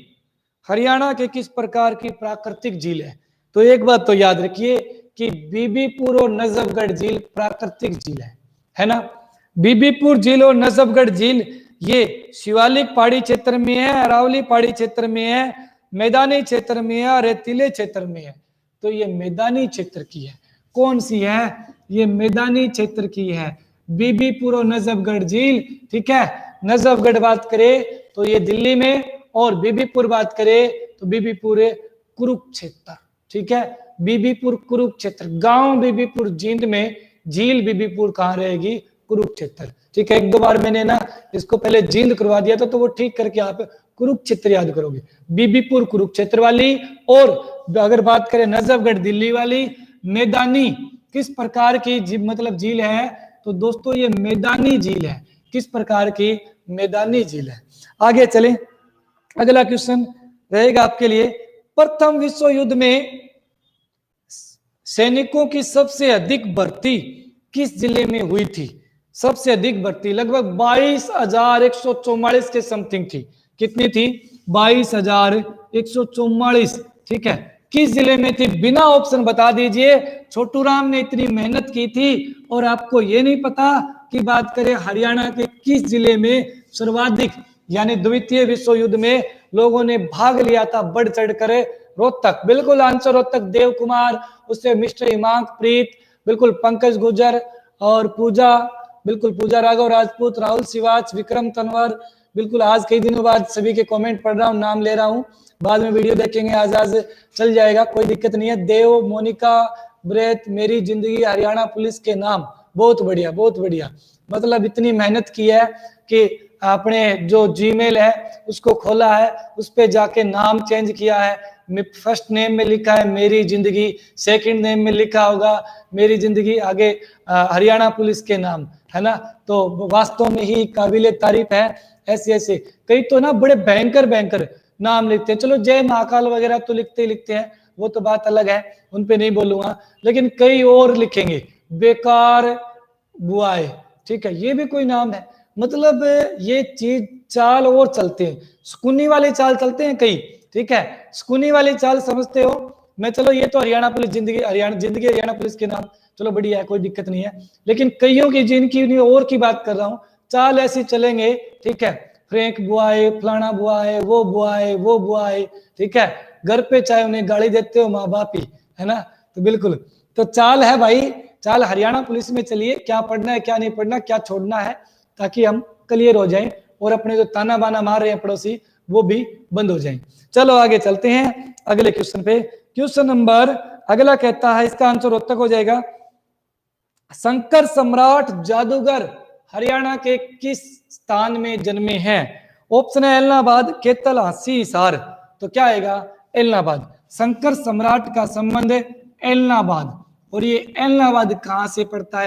Speaker 1: हरियाणा के किस प्रकार की प्राकृतिक झील है? तो एक बात तो याद रखिए कि बीबीपुर और नजफगढ़ झील प्राकृतिक झील है ना। बीबीपुर झील और नजफगढ़ झील ये शिवालिक पहाड़ी क्षेत्र में है, अरावली पहाड़ी क्षेत्र में है, मैदानी क्षेत्र में है या रेतीले क्षेत्र में है? तो ये मैदानी क्षेत्र की है। कौन सी है? ये मैदानी क्षेत्र की है। बीबीपुर और नजफगढ़ झील, ठीक है। नजफगढ़ बात करें तो ये दिल्ली में, और बीबीपुर बात करें तो बीबीपुर कुरुक्षेत्र, ठीक है। बीबीपुर कुरुक्षेत्र, गांव बीबीपुर जींद में, झील बीबीपुर कहाँ रहेगी? कुरुक्षेत्र, ठीक है। एक दो बार मैंने ना इसको पहले जींद करवा दिया था, तो वो ठीक करके आप कुरुक्षेत्र याद करोगे। बीबीपुर कुरुक्षेत्र वाली, और अगर बात करें नजफगढ़ दिल्ली वाली। मैदानी किस प्रकार की मतलब झील है? तो दोस्तों ये मैदानी झील है। किस प्रकार की? मैदानी झील है। आगे चलें, अगला क्वेश्चन रहेगा आपके लिए। प्रथम विश्व युद्ध में सैनिकों की सबसे अधिक भर्ती किस जिले में हुई थी? सबसे अधिक भर्ती लगभग 22,144 के समथिंग थी। कितनी थी? 22,144, ठीक है। किस जिले में थी? बिना ऑप्शन बता दीजिए। छोटू राम ने इतनी मेहनत की थी और आपको ये नहीं पता कि बात करें हरियाणा के किस जिले में सर्वाधिक, यानी द्वितीय विश्व युद्ध में लोगों ने भाग लिया था बढ़ चढ़कर? रोहतक, बिल्कुल आंसर रोहतक। देव कुमार, उससे मिस्टर हिमांक प्रीत, बिल्कुल पंकज गुर्जर और पूजा, बिल्कुल पूजा राघव राजपूत, राहुल सिवाच, विक्रम तनवर, बिल्कुल आज कई दिनों बाद सभी के कमेंट पढ़ रहा हूँ, नाम ले रहा हूँ, बाद में वीडियो देखेंगे, आज चल जाएगा, कोई दिक्कत नहीं है। देव, मोनिका, ब्रेत, मेरी जिंदगी, हरियाणा पुलिस के नाम, बहुत बढ़िया बहुत बढ़िया। मतलब इतनी मेहनत की है कि आपने जो जीमेल है उसको खोला है, उस पे जाके नाम चेंज किया है। फर्स्ट नेम में लिखा है मेरी जिंदगी, सेकंड नेम में लिखा होगा मेरी जिंदगी, आगे हरियाणा पुलिस के नाम, है ना। तो वास्तव में ही काबिले तारीफ है। ऐसे ऐसे कई तो ना बड़े भयंकर भयंकर नाम लिखते हैं। चलो जय महाकाल वगैरह तो लिखते ही लिखते हैं, वो तो बात अलग है, उन पे नहीं बोलूंगा, लेकिन कई और लिखेंगे, बेकार बुआए, ठीक है, ये भी कोई नाम है। मतलब ये चीज चाल और चलते हैं, सुकूनी वाली चाल चलते हैं कई, ठीक है, सुकूनी वाली चाल समझते हो। मैं चलो ये तो हरियाणा पुलिस जिंदगी, हरियाणा पुलिस के नाम, चलो बढ़िया है, कोई दिक्कत नहीं है। लेकिन कईयों की जिनकी और की बात कर रहा हूँ, चाल ऐसी चलेंगे, ठीक है, फ्रैंक बुआए, फलाना बुआए, वो बुआए, वो बुआए, ठीक है। घर पे चाहे उन्हें गाली देते हो माँ बाप ही, है ना। तो बिल्कुल तो चाल है भाई, चाल हरियाणा पुलिस में चलिए, क्या पढ़ना है क्या नहीं पढ़ना, क्या छोड़ना है, ताकि हम क्लियर हो जाएं और अपने जो ताना बाना मार रहे हैं पड़ोसी वो भी बंद हो जाएं। चलो आगे चलते हैं अगले क्वेश्चन पे। क्वेश्चन नंबर अगला कहता है, इसका आंसर रोहतक हो जाएगा। शंकर सम्राट जादूगर हरियाणा के किस स्थान में जन्मे हैं? ऑप्शन है एलनाबाद, केतल, हांसी, हिसार। तो क्या आएगा? एलनाबाद। शंकर सम्राट का संबंध एलनाबाद, और ये एलनाबाद कहां से पड़ता है?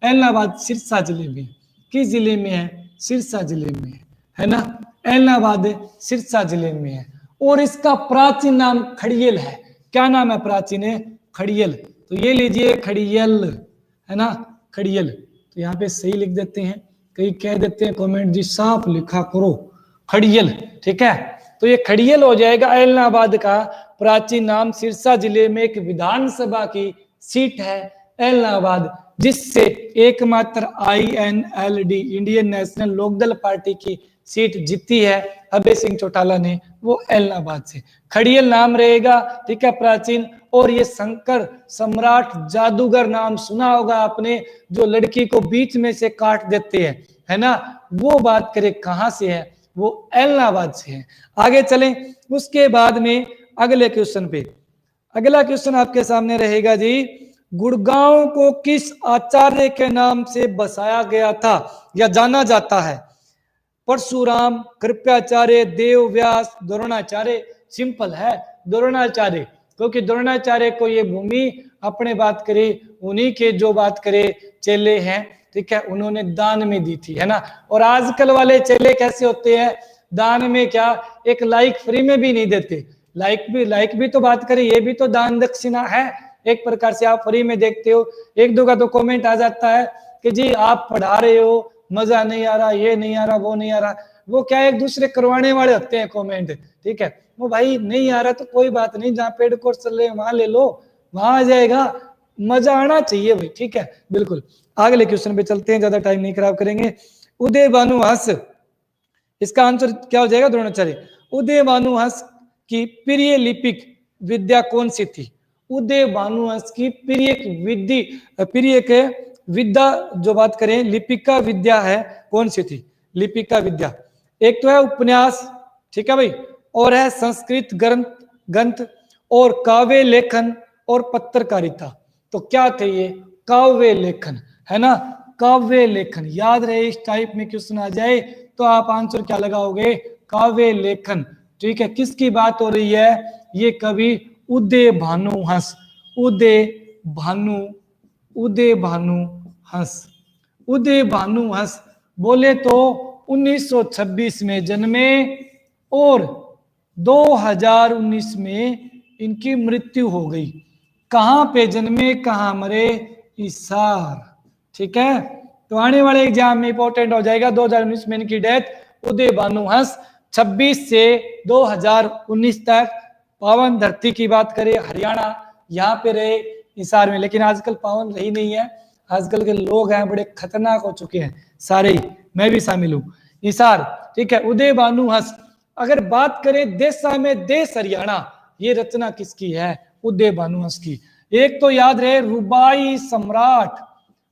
Speaker 1: एलनाबाद सिरसा जिले में। किस जिले में है? सिरसा जिले में, है ना। एलनाबाद सिरसा जिले में है, और इसका प्राचीन नाम खड़ियल है। क्या नाम है प्राचीन? है खड़ियल। तो ये लीजिए खड़ियल, है ना, खड़ियल। तो यहाँ पे सही लिख देते हैं, कई कह देते हैं कमेंट जी साफ लिखा करो, खड़ियल, ठीक है। तो ये खड़ियल हो जाएगा। एलनाबाद का प्राचीन नाम, सिरसा जिले में एक विधानसभा की सीट है एलनाबाद, जिससे एकमात्र INLD Indian National Lokdal party की सीट जीती है अभय सिंह चौटाला ने, वो एलनाबाद से। खड़ियल नाम रहेगा, ठीक है, प्राचीन। और ये शंकर सम्राट जादूगर नाम सुना होगा आपने, जो लड़की को बीच में से काट देते हैं, है ना। वो बात करें कहां से है? वो एलनाबाद से है। आगे चलें, उसके बाद में अगले क्वेश्चन पे। अगला क्वेश्चन आपके सामने रहेगा जी, गुड़गांव को किस आचार्य के नाम से बसाया गया था या जाना जाता है? परशुराम, कृपाचार्य, देव व्यास, द्रोणाचार्य। सिंपल है, द्रोणाचार्य, क्योंकि द्रोणाचार्य को ये भूमि अपने बात करें उन्हीं के जो बात करें चेले हैं, ठीक है, उन्होंने दान में दी थी, है ना। और आजकल वाले चेले कैसे होते हैं? दान में क्या, एक लाइक फ्री में भी नहीं देते। लाइक भी तो बात करें, ये भी तो दान दक्षिणा है एक प्रकार से, आप फ्री में देखते हो। एक दो का तो कमेंट आ जाता है कि जी आप पढ़ा रहे हो, मजा नहीं आ रहा, ये नहीं आ रहा, वो नहीं आ रहा। वो क्या एक दूसरे करवाने वाले होते हैं कमेंट, ठीक है। वो भाई नहीं आ रहा तो कोई बात नहीं, जहाँ पेड कोर्स चल रहे वहां ले लो, वहां आ जाएगा, मजा आना चाहिए भाई, ठीक है, बिल्कुल। अगले क्वेश्चन पे चलते हैं, ज्यादा टाइम नहीं खराब करेंगे। उदय भानु हंस, इसका आंसर क्या हो जाएगा? द्रोणाचार्य। उदय भानु हंस की प्रिय लिपिक विद्या कौन सी थी? उदय भानुहंस की प्रिय के विद्या जो बात करें लिपिका विद्या है कौन सी थी? लिपिका विद्या एक तो है उपन्यास, ठीक है भाई, और है संस्कृत ग्रंथ और काव्य लेखन और पत्रकारिता। तो क्या थे ये? काव्य लेखन, है ना, काव्य लेखन। याद रहे इस टाइप में क्वेश्चन आ जाए तो आप आंसर क्या लगाओगे? काव्य लेखन। ठीक है, किसकी बात हो रही है? ये कवि उदय भानुहंस, उदय भानुहंस बोले तो 1926 में जन्मे और 2019 में इनकी मृत्यु हो गई। कहां पे जन्मे कहां मरे? हिसार। ठीक है, तो आने वाले एग्जाम में इंपॉर्टेंट हो जाएगा। 2019 में इनकी डेथ। उदय भानुहंस 26 से 2019 तक पावन धरती की बात करें हरियाणा, यहाँ पे रहे हिसार में। लेकिन आजकल पावन रही नहीं है, आजकल के लोग हैं बड़े खतरनाक हो चुके हैं सारे ही, मैं भी शामिल हूँ। हिसार, ठीक है। उदय भानुहंस। अगर बात करें देशा में देश हरियाणा, ये रचना किसकी है? उदय भानुहंस की। एक तो याद रहे रुबाई सम्राट,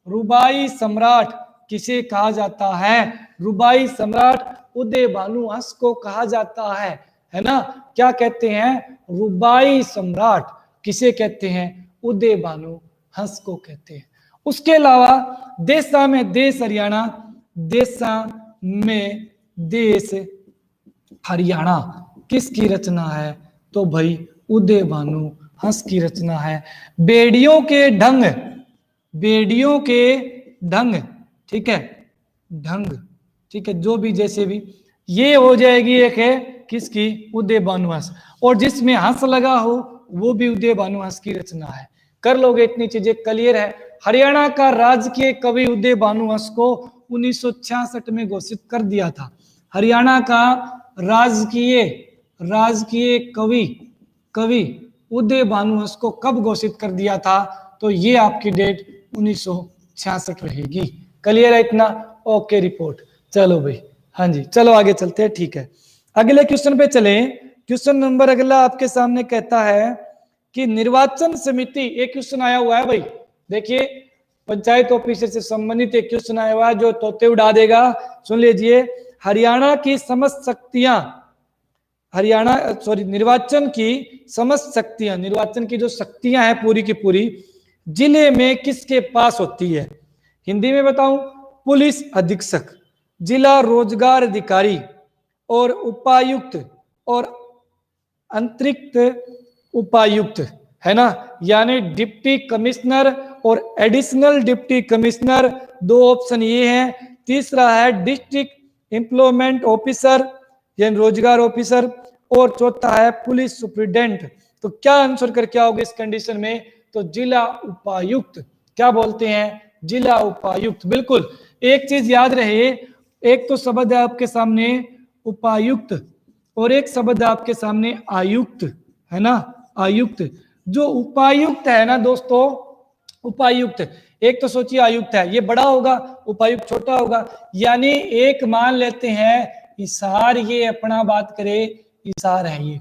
Speaker 1: रुबाई सम्राट किसे कहा जाता है? रुबाई सम्राट उदय भानुहंस को कहा जाता है ना। क्या कहते हैं? रुबाई सम्राट किसे कहते हैं? उदय भानुहंस को कहते हैं। उसके अलावा देशा में देश हरियाणा, देशा में देश हरियाणा किसकी रचना है? तो भाई उदय भानुहंस की रचना है। बेड़ियों के ढंग, बेड़ियों के ढंग, ठीक है, ढंग, ठीक है, जो भी जैसे भी, ये हो जाएगी एक है किसकी? उदय भानुहंस। और जिसमें हंस लगा हो वो भी उदय भानुहंस की रचना है। कर लोगे, इतनी चीजें क्लियर है। हरियाणा का राजकीय कवि उदय भानुहंस को 1966 में घोषित कर दिया था। हरियाणा का राजकीय कवि उदय भानुहंस को कब घोषित कर दिया था? तो ये आपकी डेट 1966 रहेगी। क्लियर है इतना? Okay report. चलो भाई, हाँ जी, चलो आगे चलते हैं। ठीक है, अगले क्वेश्चन पे चले। क्वेश्चन नंबर अगला आपके सामने कहता है कि निर्वाचन समिति, एक क्वेश्चन आया हुआ है भाई, देखिए पंचायत ऑफिसर से संबंधित एक क्वेश्चन आया हुआ है जो तोते उड़ा देगा। सुन लीजिए, हरियाणा की समस्त शक्तियां, निर्वाचन की समस्त शक्तियां, निर्वाचन की जो शक्तियां हैं पूरी की पूरी जिले में किसके पास होती है? हिंदी में बताऊं, पुलिस अधीक्षक, जिला रोजगार अधिकारी और उपायुक्त और अतिरिक्त उपायुक्त, है ना, यानी डिप्टी कमिश्नर और एडिशनल डिप्टी कमिश्नर, दो ऑप्शन ये हैं। तीसरा है डिस्ट्रिक्ट एम्प्लॉयमेंट ऑफिसर यानी रोजगार ऑफिसर, और चौथा है पुलिस सुप्रिटेंडेंट। तो क्या आंसर करके आओगे इस कंडीशन में? तो जिला उपायुक्त। क्या बोलते हैं? जिला उपायुक्त। बिल्कुल, एक चीज याद रहे, एक तो शब्द है आपके सामने उपायुक्त और एक शब्द है आपके सामने आयुक्त, है ना, आयुक्त। जो उपायुक्त है ना दोस्तों, उपायुक्त, एक तो सोचिए आयुक्त है, ये बड़ा होगा, उपायुक्त छोटा होगा। यानी एक मान लेते हैं हिसार, ये अपना बात करे हिसार है, ये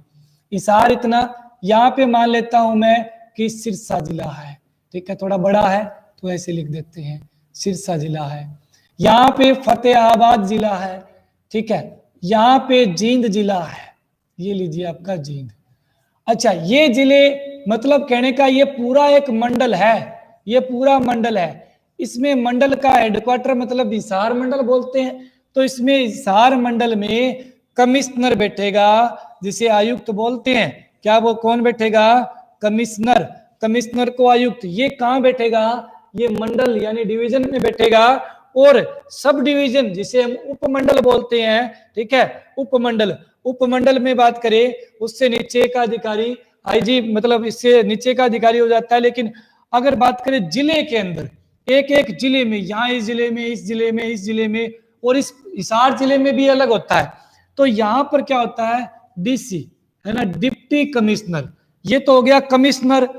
Speaker 1: हिसार इतना, यहाँ पे मान लेता हूं मैं कि सिरसा जिला है, ठीक है, थोड़ा बड़ा है तो ऐसे लिख देते हैं सिरसा जिला है। यहाँ पे फतेहाबाद जिला है, ठीक है, यहाँ पे जींद जिला है, ये लीजिए आपका जींद। अच्छा, ये जिले मतलब कहने का ये पूरा एक मंडल है, ये पूरा मंडल है। इसमें मंडल का हेडक्वार्टर मतलब हिसार मंडल बोलते हैं। तो इसमें हिसार मंडल में कमिश्नर बैठेगा जिसे आयुक्त बोलते हैं। क्या वो कौन बैठेगा? कमिश्नर। कमिश्नर को आयुक्त। ये कहाँ बैठेगा? ये मंडल यानी डिवीजन में बैठेगा। और सब डिवीजन जिसे हम उपमंडल बोलते हैं, ठीक है, उपमंडल, उपमंडल में बात करें उससे नीचे का अधिकारी आईजी, मतलब इससे नीचे का अधिकारी हो जाता है। लेकिन अगर बात करें जिले के अंदर, एक एक जिले में, यहाँ इस जिले में, इस जिले में, इस जिले में, और इस हिसार जिले में भी अलग होता है। तो यहाँ पर क्या होता है? डीसी, है ना, डिप्टी कमिश्नर। ये तो हो गया कमिश्नर,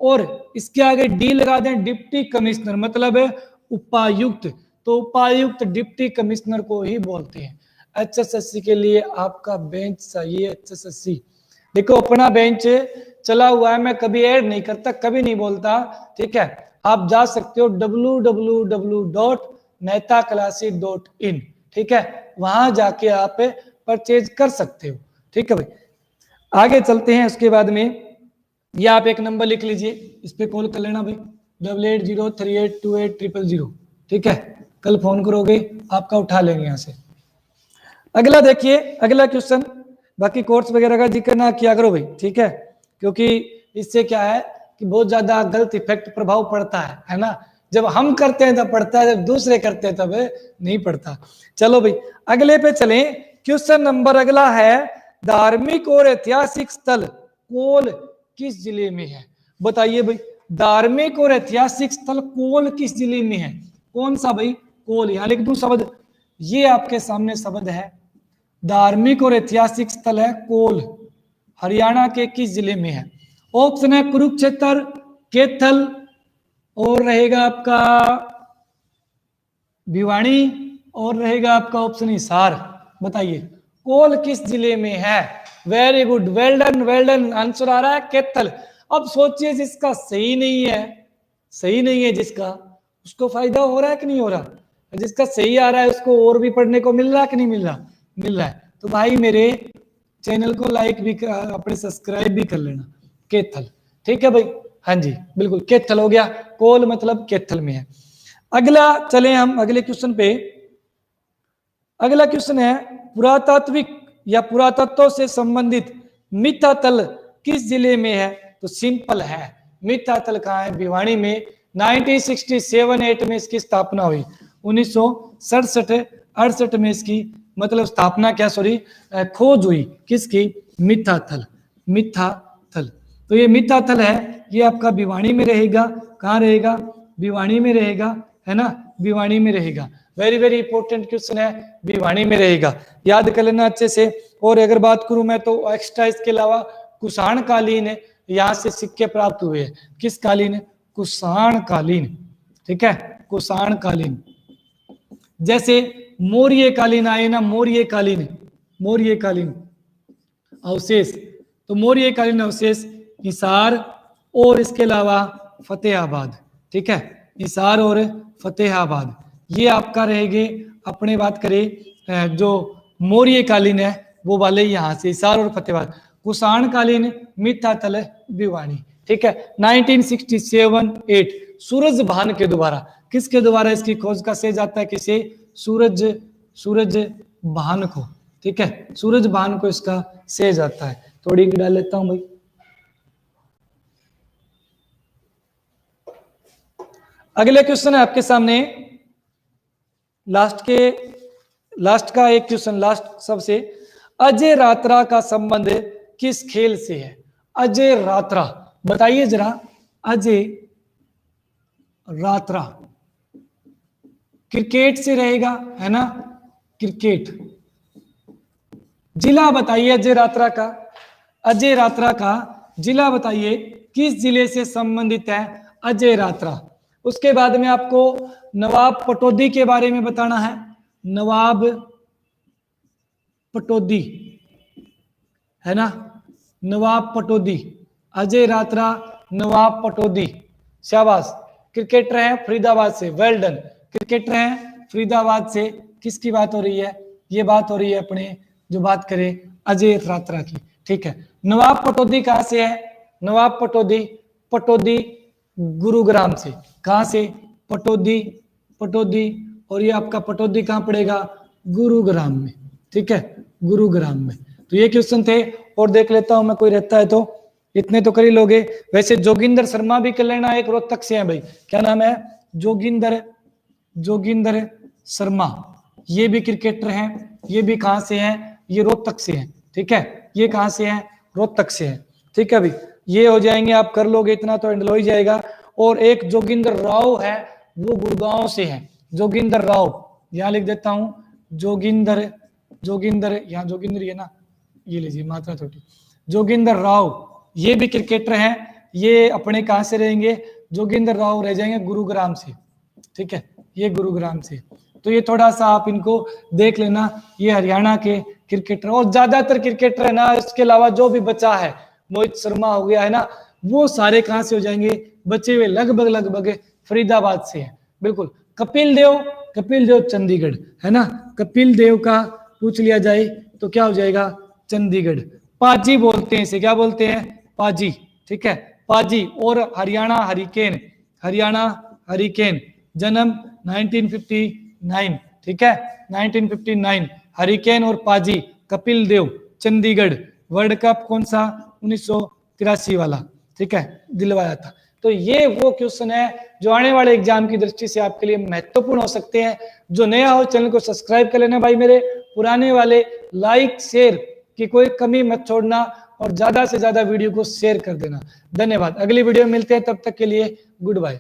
Speaker 1: और इसके आगे डी लगा दें, डिप्टी कमिश्नर मतलब उपायुक्त। तो उपायुक्त डिप्टी कमिश्नर को ही बोलते हैं। एचएसएससी के लिए आपका बेंच चाहिए, एचएसएससी देखो अपना बेंच चला हुआ है, मैं कभी ऐड नहीं करता, कभी नहीं बोलता, ठीक है। आप जा सकते हो www.mehtaclasses.in, ठीक है, वहां जाके आप परचेज कर सकते हो, ठीक है भाई। आगे चलते हैं, उसके बाद में ये आप एक नंबर लिख लीजिए, इस पे कॉल कर लेना भाई, 8803828000, ठीक है। कल फोन करोगे आपका उठा लेंगे यहाँ से। अगला देखिए, अगला क्वेश्चन, बाकी कोर्स वगैरह का जिक्र ना किया करो भाई, ठीक है, क्योंकि इससे क्या है कि बहुत ज्यादा गलत इफेक्ट प्रभाव पड़ता है ना। जब हम करते हैं तब पड़ता है, जब दूसरे करते हैं तब नहीं पड़ता। चलो भाई अगले पे चलें। क्वेश्चन नंबर अगला है, धार्मिक और ऐतिहासिक स्थल कोल किस जिले में है? बताइए भाई, धार्मिक और ऐतिहासिक स्थल कोल किस जिले में है? कौन सा भाई? कोल। यहां लिख दूं शब्द, ये आपके सामने शब्द है, धार्मिक और ऐतिहासिक स्थल है कोल, हरियाणा के किस जिले में है? ऑप्शन है कुरुक्षेत्र, कैथल, और रहेगा आपका भिवानी, और रहेगा आपका ऑप्शन हिसार। बताइए कोल किस जिले में है? Very good, well done well done. Answer आ रहा है कैथल। अब सोचिए जिसका सही नहीं है, सही नहीं है जिसका, उसको फायदा हो रहा है कि नहीं हो रहा? जिसका सही आ रहा है उसको और भी पढ़ने को मिल रहा है कि नहीं मिल रहा? मिल रहा है। तो भाई मेरे चैनल को लाइक भी अपने सब्सक्राइब भी कर लेना। कैथल, ठीक है भाई, हाँ जी बिल्कुल कैथल हो गया, कोल मतलब कैथल में है। अगला चले हम अगले क्वेश्चन पे। अगला क्वेश्चन है, पुरातात्विक या पुरातत्व से संबंधित मितातल किस जिले में है? तो सिंपल है, मितातल कहाँ है? भिवानी में। 1967-8 में इसकी स्थापना हुई, 1967-68 में इसकी मतलब स्थापना क्या, सॉरी खोज हुई, किसकी? मिताथल, मिताथल। तो ये मिताथल है, ये आपका भिवानी में रहेगा। कहाँ रहेगा? भिवानी में रहेगा, है ना, भिवानी में रहेगा। वेरी वेरी इंपॉर्टेंट क्वेश्चन है, भिवानी में रहेगा, याद कर लेना अच्छे से। और अगर बात करूं मैं तो एक्स्ट्रा इसके अलावा कुषाण कालीन है, यहाँ से सिक्के प्राप्त हुए हैं। किस कालीन? कुषाण कालीन, ठीक है, कुषाण कालीन। जैसे मौर्य कालीन आए ना, मौर्य कालीन, मौर्य कालीन अवशेष, तो मौर्य कालीन अवशेष हिसार और इसके अलावा फतेहाबाद, ठीक है, हिसार और फतेहाबाद, ये आपका रहेंगे। अपने बात करें जो मौर्य कालीन है वो वाले यहाँ से हिसार और फतेहाबाद। कुषाण कालीन मिताथल भिवानी, ठीक है। 1967-8 सूरज भान के द्वारा, किसके द्वारा इसकी खोज का श्रेय जाता है? किसे? सूरज भान को, ठीक है, सूरज भान को इसका श्रेय जाता है। थोड़ी डाल लेता हूं भाई। अगले क्वेश्चन है आपके सामने, लास्ट का एक क्वेश्चन, लास्ट सबसे, अजय रात्रा का संबंध किस खेल से है? अजय रात्रा, बताइए जरा, अजय रात्रा क्रिकेट से रहेगा, है ना, क्रिकेट। जिला बताइए अजय रात्रा का, अजय रात्रा का जिला बताइए, किस जिले से संबंधित है अजय रात्रा? उसके बाद में आपको नवाब पटौदी के बारे में बताना है। नवाब पटौदी, है ना, नवाब पटौदी, अजय रात्रा, नवाब पटौदी, शाबाश। क्रिकेटर हैं फरीदाबाद से, वेल डन, क्रिकेटर हैं फरीदाबाद से। किसकी बात हो रही है? ये बात हो रही है अपने, जो बात करें अजय रात्रा की, ठीक है। नवाब पटौदी कहां से है? नवाब पटौदी, पटौदी गुरुग्राम से। कहां से? पटौदी, पटौदी, और ये आपका पटौदी कहां पड़ेगा? गुरुग्राम में, ठीक है, गुरुग्राम में। तो ये क्वेश्चन थे, और देख लेता हूं मैं, कोई रहता है तो, इतने तो कर ही लोगे। वैसे जोगिंदर शर्मा भी कर लेना, एक रोहतक से है भाई, क्या नाम है? जोगिंदर शर्मा, ये भी क्रिकेटर हैं। ये भी कहां से हैं? ये रोहतक से हैं, ठीक है, ये कहां से हैं? रोहतक से हैं, ठीक है भाई। ये हो जाएंगे, आप कर लोगे इतना तो एंड हो ही जाएगा। और एक जोगिंदर राव है, वो गुड़गांव से है, जोगिंदर राव, यहां लिख देता हूं, जोगिंदर, यहाँ जोगिंदर है ना, ये लीजिए मात्रा छोटी, जोगिंदर राव, ये भी क्रिकेटर हैं। ये अपने कहां से रहेंगे? जोगिंदर राव रह जाएंगे गुरुग्राम से, ठीक है, ये गुरुग्राम से। तो ये थोड़ा सा आप इनको देख लेना, ये हरियाणा के क्रिकेटर, और ज्यादातर क्रिकेटर है ना, इसके अलावा जो भी बचा है, मोहित शर्मा हो गया है ना, वो सारे कहां से हो जाएंगे, बचे हुए लगभग फरीदाबाद से है। बिल्कुल। कपिल देव चंडीगढ़ है ना, कपिल देव का पूछ लिया जाए तो क्या हो जाएगा, चंडीगढ़। पाजी बोलते हैं इसे, क्या बोलते हैं, पाजी, ठीक है, पाजी। और हरियाणा हरिकेन, जन्म 1959, ठीक है, 1959, हरिकेन और पाजी, कपिल देव, चंडीगढ़। वर्ल्ड कप कौन सा, 1983 वाला, ठीक है, दिलवाया था। तो ये वो क्वेश्चन है जो आने वाले एग्जाम की दृष्टि से आपके लिए महत्वपूर्ण हो सकते हैं। जो नया हो चैनल को सब्सक्राइब कर लेना भाई मेरे, पुराने वाले लाइक शेयर की कोई कमी मत छोड़ना, और ज्यादा से ज्यादा वीडियो को शेयर कर देना। धन्यवाद। अगली वीडियो में मिलते हैं, तब तक के लिए गुड बाय।